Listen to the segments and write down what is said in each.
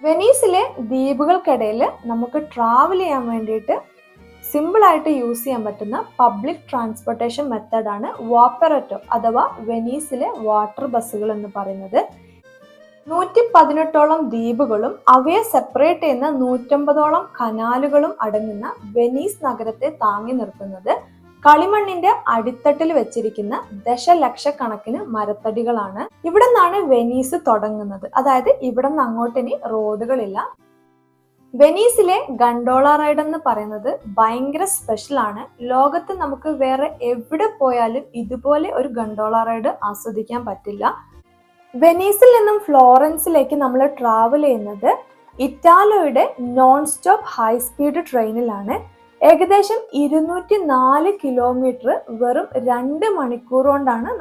വെനീസിലെ ദ്വീപുകൾക്കിടയിൽ നമുക്ക് ട്രാവൽ ചെയ്യാൻ വേണ്ടിയിട്ട് സിമ്പിളായിട്ട് യൂസ് ചെയ്യാൻ പറ്റുന്ന പബ്ലിക് ട്രാൻസ്പോർട്ടേഷൻ മെത്തേഡാണ് വാപ്പററ്റോ അഥവാ വെനീസിലെ വാട്ടർ ബസ്സുകൾ എന്ന് പറയുന്നത്. 118ഓളം ദ്വീപുകളും അവയെ സെപ്പറേറ്റ് ചെയ്യുന്ന 150ഓളം കനാലുകളും അടങ്ങുന്ന വെനീസ് നഗരത്തെ താങ്ങി നിർത്തുന്നത് കളിമണ്ണിന്റെ അടിത്തട്ടിൽ വെച്ചിരിക്കുന്ന ദശലക്ഷക്കണക്കിന് മരത്തടികളാണ്. ഇവിടെ നിന്നാണ് വെനീസ് തുടങ്ങുന്നത്. അതായത് ഇവിടെ നിന്ന് അങ്ങോട്ട് ഇനി റോഡുകളില്ല. വെനീസിലെ ഗണ്ടോള റൈഡ് എന്ന് പറയുന്നത് ഭയങ്കര സ്പെഷ്യൽ ആണ്. ലോകത്ത് നമുക്ക് വേറെ എവിടെ പോയാലും ഇതുപോലെ ഒരു ഗണ്ടോള റൈഡ് ആസ്വദിക്കാൻ പറ്റില്ല. വെനീസിൽ നിന്നും ഫ്ലോറൻസിലേക്ക് നമ്മൾ ട്രാവൽ ചെയ്യുന്നത് ഇറ്റാലിയുടെ നോൺ സ്റ്റോപ്പ് ഹൈ സ്പീഡ് ട്രെയിനിലാണ്. ഏകദേശം 204 കിലോമീറ്റർ വെറും 2 മണിക്കൂർ കൊണ്ടാണ്.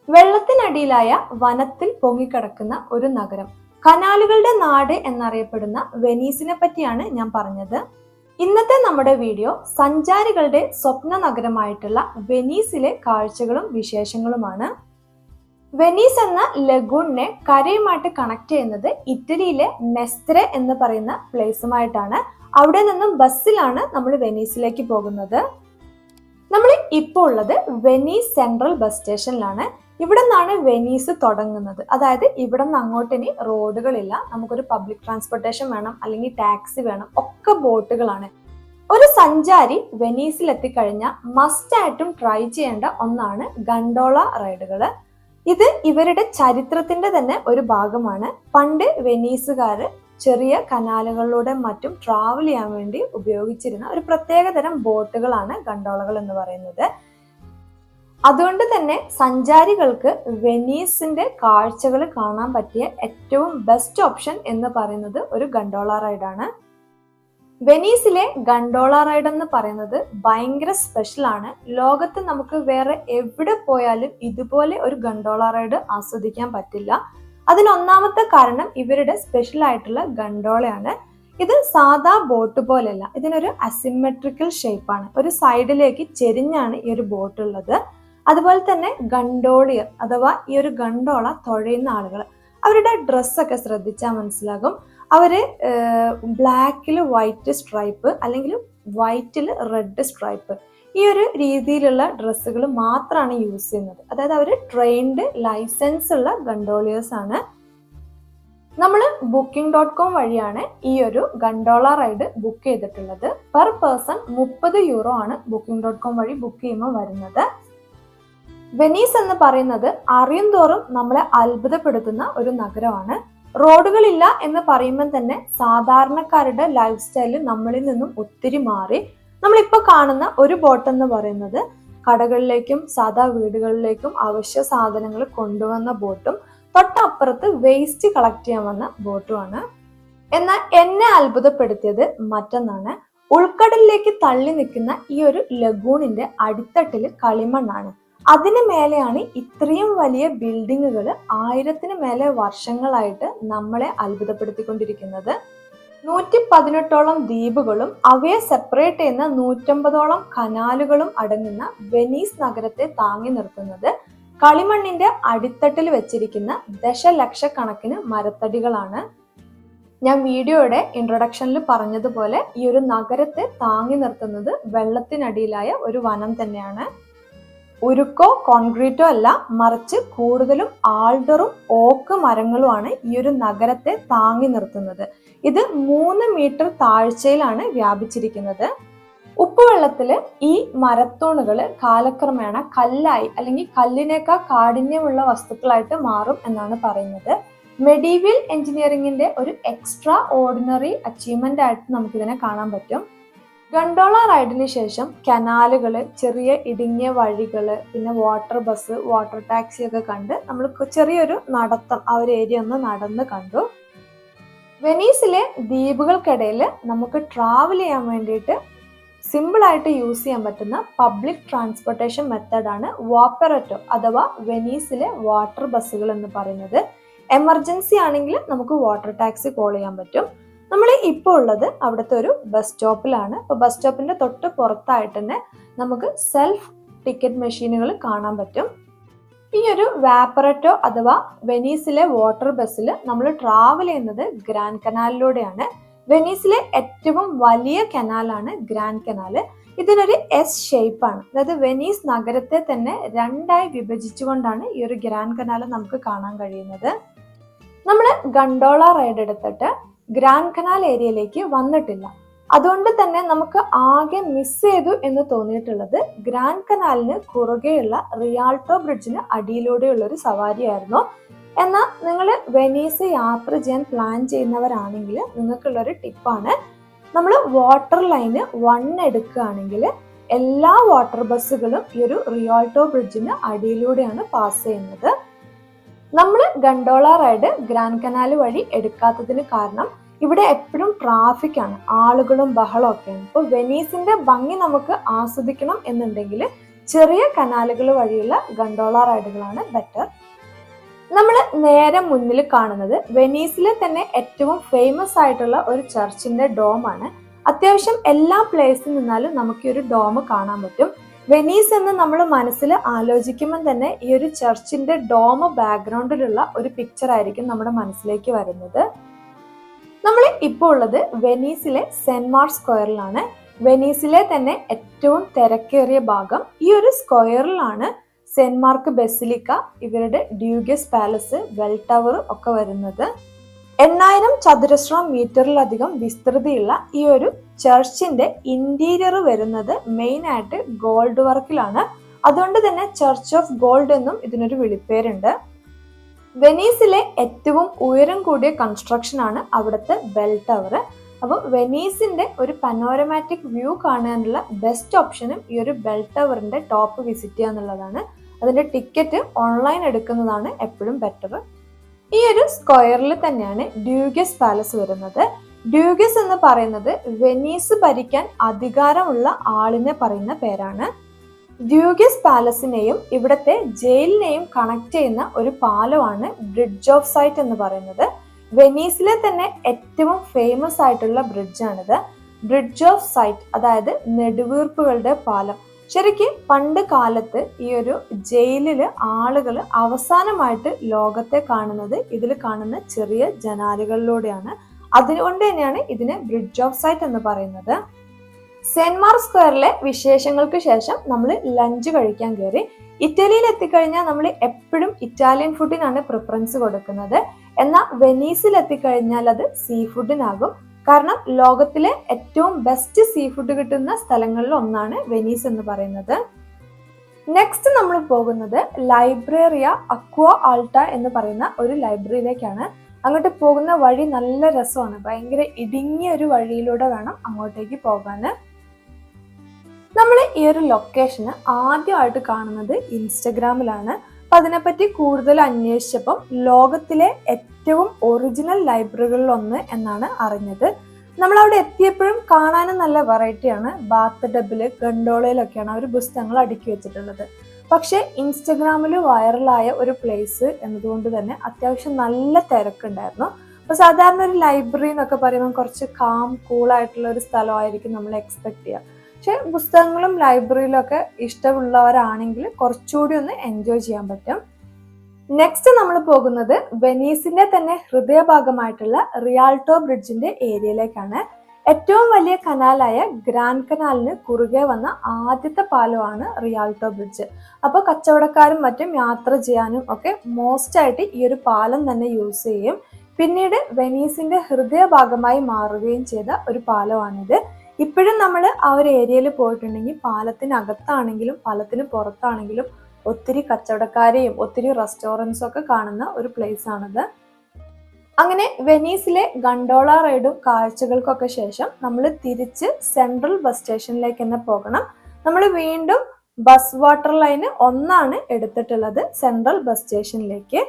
വെള്ളത്തിനടിയിലായ വനത്തിൽ പൊങ്ങിക്കിടക്കുന്ന ഒരു നഗരം, കനാലുകളുടെ നാട് എന്നറിയപ്പെടുന്ന വെനീസിനെ പറ്റിയാണ് ഞാൻ പറഞ്ഞത്. ഇന്നത്തെ നമ്മുടെ വീഡിയോ സഞ്ചാരികളുടെ സ്വപ്ന നഗരമായിട്ടുള്ള വെനീസിലെ കാഴ്ചകളും വിശേഷങ്ങളുമാണ്. വെനീസ് എന്ന ലഗൂണിനെ കരയുമായിട്ട് കണക്ട് ചെയ്യുന്നത് ഇറ്റലിയിലെ മെസ്tre എന്ന് പറയുന്ന പ്ലേസുമായിട്ടാണ്. അവിടെ നിന്നും ബസ്സിലാണ് നമ്മൾ വെനീസിലേക്ക് പോകുന്നത്. നമ്മൾ ഇപ്പോൾ ഉള്ളത് വെനീസ് സെൻട്രൽ ബസ് സ്റ്റേഷനിലാണ്. ഇവിടെ നിന്നാണ് വെനീസ് തുടങ്ങുന്നത്. അതായത് ഇവിടെ നിന്ന് അങ്ങോട്ട് ഇനി റോഡുകളില്ല. നമുക്കൊരു പബ്ലിക് ട്രാൻസ്പോർട്ടേഷൻ വേണം, അല്ലെങ്കിൽ ടാക്സി വേണം, ഒക്കെ ബോട്ടുകളാണ്. ഒരു സഞ്ചാരി വെനീസിൽ എത്തിക്കഴിഞ്ഞാൽ മസ്റ്റായിട്ടും ട്രൈ ചെയ്യേണ്ട ഒന്നാണ് ഗണ്ടോള റൈഡുകൾ. ഇത് ഇവരുടെ ചരിത്രത്തിന്റെ തന്നെ ഒരു ഭാഗമാണ്. പണ്ട് വെനീസുകാർ ചെറിയ കനാലുകളിലൂടെ മറ്റും ട്രാവൽ ചെയ്യാൻ വേണ്ടി ഉപയോഗിച്ചിരുന്ന ഒരു പ്രത്യേകതരം ബോട്ടുകളാണ് ഗണ്ടോളകൾ എന്ന് പറയുന്നത്. അതുകൊണ്ട് തന്നെ സഞ്ചാരികൾക്ക് വെനീസിന്റെ കാഴ്ചകൾ കാണാൻ പറ്റിയ ഏറ്റവും ബെസ്റ്റ് ഓപ്ഷൻ എന്ന് പറയുന്നത് ഒരു ഗണ്ടോള റൈഡാണ്. വെനീസിലെ ഗണ്ടോള റൈഡ് എന്ന് പറയുന്നത് ഭയങ്കര സ്പെഷ്യൽ ആണ്. ലോകത്ത് നമുക്ക് വേറെ എവിടെ പോയാലും ഇതുപോലെ ഒരു ഗണ്ടോള റൈഡ് ആസ്വദിക്കാൻ പറ്റില്ല. അതിനൊന്നാമത്തെ കാരണം ഇവരുടെ സ്പെഷ്യൽ ആയിട്ടുള്ള ഗണ്ടോളയാണ്. ഇത് സാധാ ബോട്ട് പോലെയല്ല, ഇതിനൊരു അസിമെട്രിക്കൽ ഷേപ്പാണ്. ഒരു സൈഡിലേക്ക് ചെരിഞ്ഞാണ് ഈ ഒരു ബോട്ട് ഉള്ളത്. അതുപോലെ തന്നെ ഗണ്ടോളിയർ അഥവാ ഈ ഒരു ഗണ്ടോള തുഴയുന്ന ആളുകൾ, അവരുടെ ഡ്രസ്സൊക്കെ ശ്രദ്ധിച്ചാൽ മനസ്സിലാകും. അവര് ബ്ലാക്കിൽ വൈറ്റ് സ്ട്രൈപ്പ് അല്ലെങ്കിൽ വൈറ്റിൽ റെഡ് സ്ട്രൈപ്പ്, ഈ ഒരു രീതിയിലുള്ള ഡ്രസ്സുകൾ മാത്രമാണ് യൂസ് ചെയ്യുന്നത്. അതായത് അവർ ട്രെയിൻഡ് ലൈസൻസ് ഉള്ള ഗണ്ടോളിയേഴ്സ് ആണ്. നമ്മൾ booking.com വഴിയാണ് ഈ ഒരു ഗണ്ടോള റൈഡ് ബുക്ക് ചെയ്തിട്ടുള്ളത്. പെർ പേഴ്സൺ 30 യൂറോ ആണ് booking.com വഴി ബുക്ക് ചെയ്യുമ്പോൾ വരുന്നത്. വെനീസ് എന്ന് പറയുന്നത് അറിയും തോറും നമ്മളെ അത്ഭുതപ്പെടുത്തുന്ന ഒരു നഗരമാണ്. റോഡുകളില്ല എന്ന് പറയുമ്പോൾ തന്നെ സാധാരണക്കാരുടെ ലൈഫ് സ്റ്റൈല് നമ്മളിൽ നിന്നും ഒത്തിരി മാറി. നമ്മളിപ്പോൾ കാണുന്ന ഒരു ബോട്ട് എന്ന് പറയുന്നത് കടകളിലേക്കും സാധാ വീടുകളിലേക്കും അവശ്യ സാധനങ്ങൾ കൊണ്ടുവന്ന ബോട്ടും തൊട്ടപ്പുറത്ത് വേസ്റ്റ് കളക്ട് ചെയ്യാൻ വന്ന ബോട്ടുമാണ്. എന്നാൽ എന്നെ അത്ഭുതപ്പെടുത്തിയത് മറ്റൊന്നാണ്. ഉൾക്കടലിലേക്ക് തള്ളി നിൽക്കുന്ന ഈ ഒരു ലഗൂണിന്റെ അടിത്തട്ടില് കളിമണ്ണാണ്. അതിന് മേലെയാണ് ഇത്രയും വലിയ ബിൽഡിങ്ങുകൾ 1000-ന് മേലെ വർഷങ്ങളായിട്ട് നമ്മളെ അത്ഭുതപ്പെടുത്തിക്കൊണ്ടിരിക്കുന്നത്. 118ഓളം ദ്വീപുകളും അവയെ സെപ്പറേറ്റ് ചെയ്യുന്ന 150ഓളം കനാലുകളും അടങ്ങുന്ന വെനീസ് നഗരത്തെ താങ്ങി നിർത്തുന്നത് കളിമണ്ണിന്റെ അടിത്തട്ടിൽ വെച്ചിരിക്കുന്ന ദശലക്ഷക്കണക്കിന് മരത്തടികളാണ്. ഞാൻ വീഡിയോയുടെ ഇൻട്രൊഡക്ഷനിൽ പറഞ്ഞതുപോലെ ഈ ഒരു നഗരത്തെ താങ്ങി നിർത്തുന്നത് വെള്ളത്തിനടിയിലായ ഒരു വനം തന്നെയാണ്. ഉരുക്കോ കോൺക്രീറ്റോ അല്ല, മറിച്ച് കൂടുതലും ആൾഡറും ഓക്ക് മരങ്ങളുമാണ് ഈ ഒരു നഗരത്തെ താങ്ങി നിർത്തുന്നത്. ഇത് 3 മീറ്റർ താഴ്ചയിലാണ് വ്യാപിച്ചിരിക്കുന്നത്. ഉപ്പുവെള്ളത്തില് ഈ മരത്തൂണുകൾ കാലക്രമേണ കല്ലായി അല്ലെങ്കിൽ കല്ലിനേക്കാൾ കാഠിന്യമുള്ള വസ്തുക്കളായിട്ട് മാറും എന്നാണ് പറയുന്നത്. മെഡീവിയൽ എഞ്ചിനീയറിംഗിന്റെ ഒരു എക്സ്ട്രാ ഓർഡിനറി അച്ചീവ്മെന്റ് ആയിട്ട് നമുക്കിതിനെ കാണാൻ പറ്റും. ഗണ്ടോള റൈഡിന് ശേഷം കനാലുകള്, ചെറിയ ഇടുങ്ങിയ വഴികള്, പിന്നെ വാട്ടർ ബസ്, വാട്ടർ ടാക്സി ഒക്കെ കണ്ട് നമ്മൾ ചെറിയൊരു നടത്തം ആ ഒരു ഏരിയ ഒന്ന് നടന്ന് കണ്ടു. വെനീസിലെ ദ്വീപുകൾക്കിടയിൽ നമുക്ക് ട്രാവൽ ചെയ്യാൻ വേണ്ടിയിട്ട് സിമ്പിൾ ആയിട്ട് യൂസ് ചെയ്യാൻ പറ്റുന്ന പബ്ലിക് ട്രാൻസ്പോർട്ടേഷൻ മെത്തേഡാണ് വാപ്പററ്റോ അഥവാ വെനീസിലെ വാട്ടർ ബസ്സുകൾ എന്ന് പറയുന്നത്. എമർജൻസി ആണെങ്കിൽ നമുക്ക് വാട്ടർ ടാക്സി കോൾ ചെയ്യാൻ പറ്റും. നമ്മൾ ഇപ്പോൾ ഉള്ളത് അവിടുത്തെ ഒരു ബസ് സ്റ്റോപ്പിലാണ്. അപ്പോൾ ബസ് സ്റ്റോപ്പിന്റെ തൊട്ട് പുറത്തായിട്ട് തന്നെ നമുക്ക് സെൽഫ് ടിക്കറ്റ് മെഷീനുകൾ കാണാൻ പറ്റും. ഈ ഒരു വാപ്പററ്റോ അഥവാ വെനീസിലെ വാട്ടർ ബസ്സിൽ നമ്മൾ ട്രാവൽ ചെയ്യുന്നത് ഗ്രാൻഡ് കനാലിലൂടെയാണ്. വെനീസിലെ ഏറ്റവും വലിയ കനാലാണ് ഗ്രാൻഡ് കനാല്. ഇതിനൊരു എസ് ഷേപ്പാണ്. അതായത് വെനീസ് നഗരത്തെ തന്നെ രണ്ടായി വിഭജിച്ചുകൊണ്ടാണ് ഈ ഒരു ഗ്രാൻഡ് കനാല് നമുക്ക് കാണാൻ കഴിയുന്നത്. നമ്മൾ ഗണ്ടോള റൈഡ് എടുത്തിട്ട് ഗ്രാൻഡ് കനാൽ ഏരിയയിലേക്ക് വന്നിട്ടില്ല. അതുകൊണ്ട് തന്നെ നമുക്ക് ആകെ മിസ് ചെയ്തു എന്ന് തോന്നിയിട്ടുള്ളത് ഗ്രാൻഡ് കനാലിന് കുറുകെയുള്ള റിയാൾട്ടോ ബ്രിഡ്ജിന് അടിയിലൂടെയുള്ള ഒരു സവാരിയായിരുന്നു. എന്നാൽ നിങ്ങൾ വെനീസ് യാത്ര ചെയ്യാൻ പ്ലാൻ ചെയ്യുന്നവരാണെങ്കിൽ നിങ്ങൾക്കുള്ളൊരു ടിപ്പാണ്, നമ്മൾ വാട്ടർ ലൈന് 1 എടുക്കുകയാണെങ്കിൽ എല്ലാ വാട്ടർ ബസ്സുകളും ഈ ഒരു റിയാൾട്ടോ ബ്രിഡ്ജിന് അടിയിലൂടെയാണ് പാസ് ചെയ്യുന്നത്. നമ്മൾ ഗണ്ടോള റൈഡ് ഗ്രാൻഡ് കനാൽ വഴി എടുക്കാത്തതിന് കാരണം ഇവിടെ എപ്പോഴും ട്രാഫിക് ആണ്, ആളുകളും ബഹളവും ഒക്കെയാണ്. ഇപ്പോൾ വെനീസിന്റെ ഭംഗി നമുക്ക് ആസ്വദിക്കണം എന്നുണ്ടെങ്കിൽ ചെറിയ കനാലുകൾ വഴിയുള്ള ഗണ്ടോള റൈഡുകളാണ് ബെറ്റർ. നമ്മൾ നേരെ മുന്നിൽ കാണുന്നത് വെനീസിലെ തന്നെ ഏറ്റവും ഫേമസ് ആയിട്ടുള്ള ഒരു ചർച്ചിന്റെ ഡോമാണ്. അത്യാവശ്യം എല്ലാ പ്ലേസിൽ നിന്നാലും നമുക്ക് ഈ ഒരു ഡോം കാണാൻ പറ്റും. വെനീസ് എന്ന് നമ്മൾ മനസ്സിൽ ആലോചിക്കുമ്പോൾ തന്നെ ഈ ഒരു ചർച്ചിന്റെ ഡോം ബാക്ക്ഗ്രൗണ്ടിലുള്ള ഒരു പിക്ചർ ആയിരിക്കും നമ്മുടെ മനസ്സിലേക്ക് വരുന്നത്. നമ്മൾ ഇപ്പോൾ ഉള്ളത് വെനീസിലെ സെന്റ് മാർക്ക് സ്ക്വയറിലാണ്. വെനീസിലെ തന്നെ ഏറ്റവും തിരക്കേറിയ ഭാഗം. ഈ ഒരു സ്ക്വയറിലാണ് സെന്റ് മാർക്ക് ബസിലിക്ക, ഇവരുടെ ഡ്യൂഗസ് പാലസ്, വെൽ ടവർ ഒക്കെ വരുന്നത്. 8000 ചതുരശ്ര മീറ്ററിലധികം വിസ്തൃതിയുള്ള ഈ ഒരു ചർച്ചിന്റെ ഇന്റീരിയർ വരുന്നത് മെയിൻ ആയിട്ട് ഗോൾഡ് വർക്കിലാണ്. അതുകൊണ്ട് തന്നെ ചർച്ച് ഓഫ് ഗോൾഡ് എന്നും ഇതിനൊരു വിളിപ്പേരുണ്ട്. വെനീസിലെ ഏറ്റവും ഉയരം കൂടിയ കൺസ്ട്രക്ഷൻ ആണ് അവിടുത്തെ ബെൽ ടവർ. അപ്പോൾ വെനീസിന്റെ ഒരു പനോരമാറ്റിക് വ്യൂ കാണാനുള്ള ബെസ്റ്റ് ഓപ്ഷനും ഈ ഒരു ബെൽ ടവറിന്റെ ടോപ്പ് വിസിറ്റ് ചെയ്യുക എന്നുള്ളതാണ്. അതിന്റെ ടിക്കറ്റ് ഓൺലൈൻ എടുക്കുന്നതാണ് എപ്പോഴും ബെറ്റർ. ഈ ഒരു സ്ക്വയറിൽ തന്നെയാണ് ഡ്യൂഗസ് പാലസ് വരുന്നത്. ഡ്യൂഗസ് എന്ന് പറയുന്നത് വെനീസ് ഭരിക്കാൻ അധികാരമുള്ള ആളിനെ പറയുന്ന പേരാണ്. ഡ്യൂഗസ് പാലസിനെയും ഇവിടത്തെ ജയിലിനെയും കണക്ട് ചെയ്യുന്ന ഒരു പാലമാണ് ബ്രിഡ്ജ് ഓഫ് സൈറ്റ് എന്ന് പറയുന്നത്. വെനീസിലെ തന്നെ ഏറ്റവും ഫേമസ് ആയിട്ടുള്ള ബ്രിഡ്ജാണിത്. ബ്രിഡ്ജ് ഓഫ് സൈറ്റ്, അതായത് നെടുവീർപ്പുകളുടെ പാലം. ശരിക്കും പണ്ട് കാലത്ത് ഈ ഒരു ജയിലില് ആളുകൾ അവസാനമായിട്ട് ലോകത്തെ കാണുന്നത് ഇതിൽ കാണുന്ന ചെറിയ ജനാലകളിലൂടെയാണ്. അതുകൊണ്ട് തന്നെയാണ് ഇതിനെ ബ്രിഡ്ജ് ഓഫ് സൈറ്റ് എന്ന് പറയുന്നത്. സെന്റ് മാർക്ക് സ്ക്വയറിലെ വിശേഷങ്ങൾക്ക് ശേഷം നമ്മൾ ലഞ്ച് കഴിക്കാൻ കയറി. ഇറ്റലിയിൽ എത്തിക്കഴിഞ്ഞാൽ നമ്മൾ എപ്പോഴും ഇറ്റാലിയൻ ഫുഡിനാണ് പ്രിഫറൻസ് കൊടുക്കുന്നത്. എന്നാൽ വെനീസിൽ എത്തിക്കഴിഞ്ഞാൽ അത് സീ ഫുഡിനാകും. കാരണം ലോകത്തിലെ ഏറ്റവും ബെസ്റ്റ് സീ ഫുഡ് കിട്ടുന്ന സ്ഥലങ്ങളിൽ ഒന്നാണ് വെനീസ് എന്ന് പറയുന്നത്. നെക്സ്റ്റ് നമ്മൾ പോകുന്നത് ലൈബ്രറിയ അക്വ ആൾട്ട എന്ന് പറയുന്ന ഒരു ലൈബ്രറിയിലേക്കാണ്. അങ്ങോട്ട് പോകുന്ന വഴി നല്ല രസമാണ്. ഭയങ്കര ഇടുങ്ങിയ ഒരു വഴിയിലൂടെ വേണം അങ്ങോട്ടേക്ക് പോകാൻ. നമ്മൾ ഈ ഒരു ലൊക്കേഷന് ആദ്യമായിട്ട് കാണുന്നത് ഇൻസ്റ്റഗ്രാമിലാണ്. അപ്പം അതിനെപ്പറ്റി കൂടുതൽ അന്വേഷിച്ചപ്പം ലോകത്തിലെ ഏറ്റവും ഒറിജിനൽ ലൈബ്രറികളിൽ ഒന്ന് എന്നാണ് അറിഞ്ഞത്. നമ്മൾ അവിടെ എത്തിയപ്പോഴും കാണാനും നല്ല വെറൈറ്റിയാണ്. ബാത്ത് ടബില്, ഗണ്ടോളയിലൊക്കെയാണ് അവർ പുസ്തകങ്ങൾ അടുക്കി വെച്ചിട്ടുള്ളത്. പക്ഷെ ഇൻസ്റ്റഗ്രാമിൽ വൈറലായ ഒരു പ്ലേസ് എന്നതുകൊണ്ട് തന്നെ അത്യാവശ്യം നല്ല തിരക്കുണ്ടായിരുന്നു. അപ്പോൾ സാധാരണ ഒരു ലൈബ്രറി എന്നൊക്കെ പറയുമ്പോൾ കുറച്ച് കൂളായിട്ടുള്ള ഒരു സ്ഥലമായിരിക്കും നമ്മൾ എക്സ്പെക്ട് ചെയ്യുക. പക്ഷെ പുസ്തകങ്ങളും ലൈബ്രറിയിലൊക്കെ ഇഷ്ടമുള്ളവരാണെങ്കിൽ കുറച്ചുകൂടി ഒന്ന് എൻജോയ് ചെയ്യാൻ പറ്റും. നെക്സ്റ്റ് നമ്മൾ പോകുന്നത് വെനീസിന്റെ തന്നെ ഹൃദയഭാഗമായിട്ടുള്ള റിയാൾട്ടോ ബ്രിഡ്ജിന്റെ ഏരിയയിലേക്കാണ്. ഏറ്റവും വലിയ കനാലായ ഗ്രാൻഡ് കനാലിന് കുറുകെ വന്ന ആദ്യത്തെ പാലമാണ് റിയാൾട്ടോ ബ്രിഡ്ജ്. അപ്പോൾ കച്ചവടക്കാരും മറ്റും യാത്ര ചെയ്യാനും ഒക്കെ മോസ്റ്റ് ആയിട്ട് ഈ ഒരു പാലം തന്നെ യൂസ് ചെയ്യും. പിന്നീട് വെനീസിന്റെ ഹൃദയഭാഗമായി മാറുകയും ചെയ്ത ഒരു പാലമാണിത്. ഇപ്പോഴും നമ്മൾ ആ ഒരു ഏരിയയിൽ പോയിട്ടുണ്ടെങ്കിൽ പാലത്തിനകത്താണെങ്കിലും പാലത്തിന് പുറത്താണെങ്കിലും ഒത്തിരി കച്ചവടക്കാരെയും ഒത്തിരി റെസ്റ്റോറൻറ്റ്സും ഒക്കെ കാണുന്ന ഒരു പ്ലേസ് ആണിത്. അങ്ങനെ വെനീസിലെ ഗണ്ടോള റൈഡും കാഴ്ചകൾക്കൊക്കെ ശേഷം നമ്മൾ തിരിച്ച് സെൻട്രൽ ബസ് സ്റ്റേഷനിലേക്ക് തന്നെ പോകണം. നമ്മൾ വീണ്ടും ബസ് വാട്ടർ ലൈന് 1 എടുത്തിട്ടുള്ളത് സെൻട്രൽ ബസ് സ്റ്റേഷനിലേക്ക്.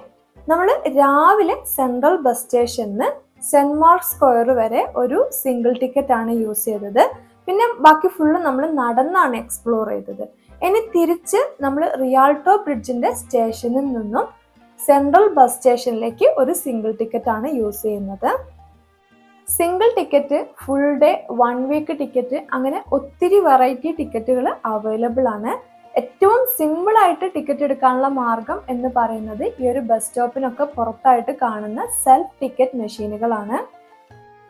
നമ്മൾ രാവിലെ സെൻട്രൽ ബസ് സ്റ്റേഷനിൽ സെന്റ് മാർക്ക് സ്ക്വയർ വരെ ഒരു സിംഗിൾ ടിക്കറ്റ് ആണ് യൂസ് ചെയ്തത്. പിന്നെ ബാക്കി ഫുള്ള് നമ്മൾ നടന്നാണ് എക്സ്പ്ലോർ ചെയ്തത്. ഇനി തിരിച്ച് നമ്മൾ റിയാൾട്ടോ ബ്രിഡ്ജിന്റെ സ്റ്റേഷനിൽ നിന്നും സെൻട്രൽ ബസ് സ്റ്റേഷനിലേക്ക് ഒരു സിംഗിൾ ടിക്കറ്റ് ആണ് യൂസ് ചെയ്യുന്നത്. Single ticket, full day, 1 week ticket, അങ്ങനെ ഒത്തിരി വെറൈറ്റി ടിക്കറ്റുകൾ അവൈലബിൾ ആണ്. ഏറ്റവും സിമ്പിൾ ആയിട്ട് ടിക്കറ്റ് എടുക്കാനുള്ള മാർഗം എന്ന് പറയുന്നത് ഈ ഒരു ബസ് സ്റ്റോപ്പിനൊക്കെ പുറത്തായിട്ട് കാണുന്ന സെൽഫ് ടിക്കറ്റ് മെഷീനുകളാണ്.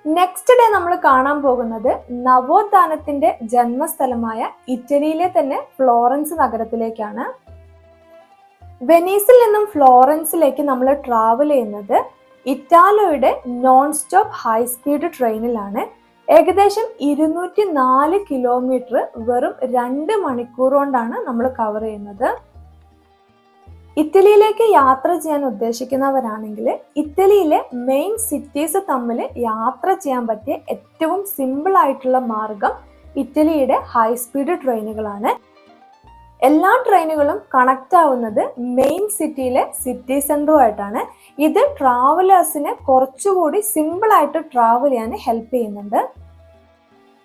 നെക്സ്റ്റ് ഡേ നമ്മൾ കാണാൻ പോകുന്നത് നവോത്ഥാനത്തിന്റെ ജന്മസ്ഥലമായ ഇറ്റലിയിലെ തന്നെ ഫ്ലോറൻസ് നഗരത്തിലേക്കാണ്. വെനീസിൽ നിന്നും ഫ്ലോറൻസിലേക്ക് നമ്മൾ ട്രാവൽ ചെയ്യുന്നത് ഇറ്റാലിയുടെ നോൺ സ്റ്റോപ്പ് ഹൈ സ്പീഡ് ട്രെയിനിലാണ്. ഏകദേശം 204 കിലോമീറ്റർ വെറും 2 മണിക്കൂർ കൊണ്ടാണ് നമ്മൾ കവർ ചെയ്യുന്നത്. ഇറ്റലിയിലേക്ക് യാത്ര ചെയ്യാൻ ഉദ്ദേശിക്കുന്നവരാണെങ്കിൽ ഇറ്റലിയിലെ മെയിൻ സിറ്റീസ് തമ്മിൽ യാത്ര ചെയ്യാൻ പറ്റിയ ഏറ്റവും സിമ്പിൾ ആയിട്ടുള്ള മാർഗം ഇറ്റലിയുടെ ഹൈ സ്പീഡ് ട്രെയിനുകളാണ്. എല്ലാ ട്രെയിനുകളും കണക്ട് ആവുന്നത് മെയിൻ സിറ്റിയിലെ സിറ്റി സെന്ററുമായിട്ടാണ്. ഇത് ട്രാവലേഴ്സിനെ കുറച്ചുകൂടി സിമ്പിൾ ആയിട്ട് ട്രാവൽ ചെയ്യാൻ ഹെൽപ്പ് ചെയ്യുന്നുണ്ട്.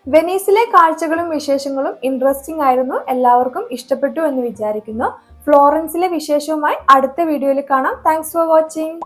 വെനീസിലെ കാഴ്ചകളും വിശേഷങ്ങളും ഇൻട്രസ്റ്റിംഗ് ആയിരുന്നു. എല്ലാവർക്കും ഇഷ്ടപ്പെട്ടു എന്ന് വിചാരിക്കുന്നു. ഫ്ലോറൻസിലെ വിശേഷവുമായി അടുത്ത വീഡിയോയിൽ കാണാം. Thanks for watching.